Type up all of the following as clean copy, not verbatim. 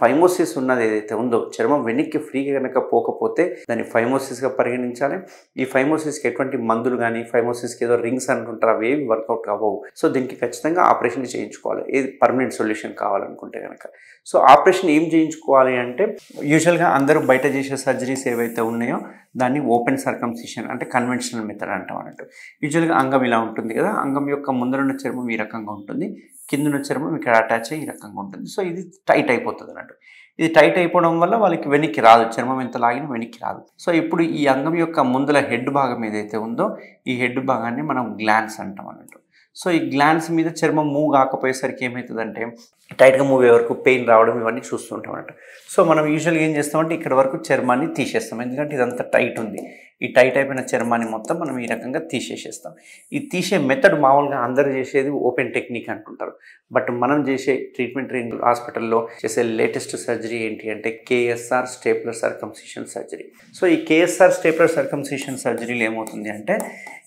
Phimosis ఉన్నది ఏదైతే ఉందో చర్మం వెనక్కి ఫ్రీగా కనుక పోకపోతే దాన్ని ఫైమోసిస్గా పరిగణించాలి. ఈ ఫైమోసిస్కి ఎటువంటి మందులు కానీ ఫైమోసిస్కి ఏదో రింగ్స్ అంటుంటారు, అవి ఏవి వర్కౌట్ కావవు. సో దీనికి ఖచ్చితంగా ఆపరేషన్ చేయించుకోవాలి, ఏది పర్మనెంట్ సొల్యూషన్ కావాలనుకుంటే కనుక. సో ఆపరేషన్ ఏం చేయించుకోవాలి అంటే యూజువల్గా అందరూ బయట చేసే సర్జరీస్ ఏవైతే ఉన్నాయో దాన్ని ఓపెన్ సర్కంసిషన్ అంటే కన్వెన్షనల్ మెథడ్ అంటాం అన్నట్టు. యూజువల్గా అంగం ఇలా ఉంటుంది కదా, అంగం యొక్క ముందరున్న చర్మం ఈ రకంగా ఉంటుంది, కిందన చర్మం ఇక్కడ అటాచ్ అయ్యి ఈ రకంగా ఉంటుంది. సో ఇది టైట్ అయిపోతుంది అన్నట్టు. ఇది టైట్ అయిపోవడం వల్ల వాళ్ళకి వెనక్కి రాదు, చర్మం ఎంత లాగినా వెనక్కి రాదు. సో ఇప్పుడు ఈ అంగం యొక్క ముందల హెడ్ భాగం ఏదైతే ఉందో ఈ హెడ్ భాగాన్ని మనం గ్లాన్స్ అంటాం అన్నట్టు. సో ఈ గ్లాన్స్ మీద చర్మం మూవ్ కాకపోయేసరికి ఏమవుతుందంటే టైట్గా మూవ్ అయ్యే వరకు పెయిన్ రావడం ఇవన్నీ చూస్తుంటాం అన్నట్టు. సో మనం యూజువల్గా ఏం చేస్తామంటే ఇక్కడ వరకు చర్మాన్ని తీసేస్తాం, ఎందుకంటే ఇదంతా టైట్ ఉంది. ఈ టైట్ అయిపోయిన చర్మాన్ని మొత్తం మనం ఈ రకంగా తీసేసేస్తాం. ఈ తీసే మెథడ్ మామూలుగా అందరూ చేసేది ఓపెన్ టెక్నిక్ అంటుంటారు. బట్ మనం చేసే ట్రీట్మెంట్ రేంజ్ హాస్పిటల్లో చేసే లేటెస్ట్ సర్జరీ ఏంటి అంటే KSR stapler circumcision surgery. So ఈ కేఎస్ఆర్ స్టేప్లర్ సర్కంసిషన్ సర్జరీలో ఏమవుతుంది అంటే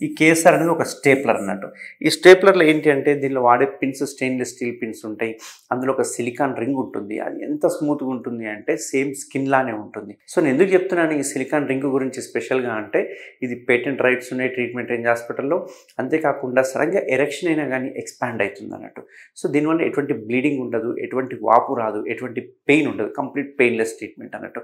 ఈ కేఎస్ఆర్ అనేది ఒక స్టేప్లర్ అన్నట్టు. ఈ స్టేప్లర్లో ఏంటి అంటే దీనిలో వాడే పిన్స్ స్టెయిన్లెస్ స్టీల్ పిన్స్ ఉంటాయి, అందులో ఒక సిలికాన్ రింగ్ ఉంటుంది. అది ఎంత స్మూత్గా ఉంటుంది అంటే సేమ్ స్కిన్ లానే ఉంటుంది. సో నేను ఎందుకు చెప్తున్నాను ఈ సిలికాన్ రింగ్ గురించి స్పెషల్గా అంటే ఇది పేటెంట్ రైట్స్ ఉన్నాయి ట్రీట్మెంట్ రేంజ్ హాస్పిటల్లో. అంతేకాకుండా సడన్గా ఎరెక్షన్ అయినా కానీ ఎక్స్పాండ్ అవుతుంది అన్నట్టు. సో దీనివల్ల ఎటువంటి బ్లీడింగ్ ఉండదు, ఎటువంటి వాపు రాదు, ఎటువంటి పెయిన్ ఉండదు, కంప్లీట్ పెయిన్లెస్ ట్రీట్మెంట్ అన్నట్టు.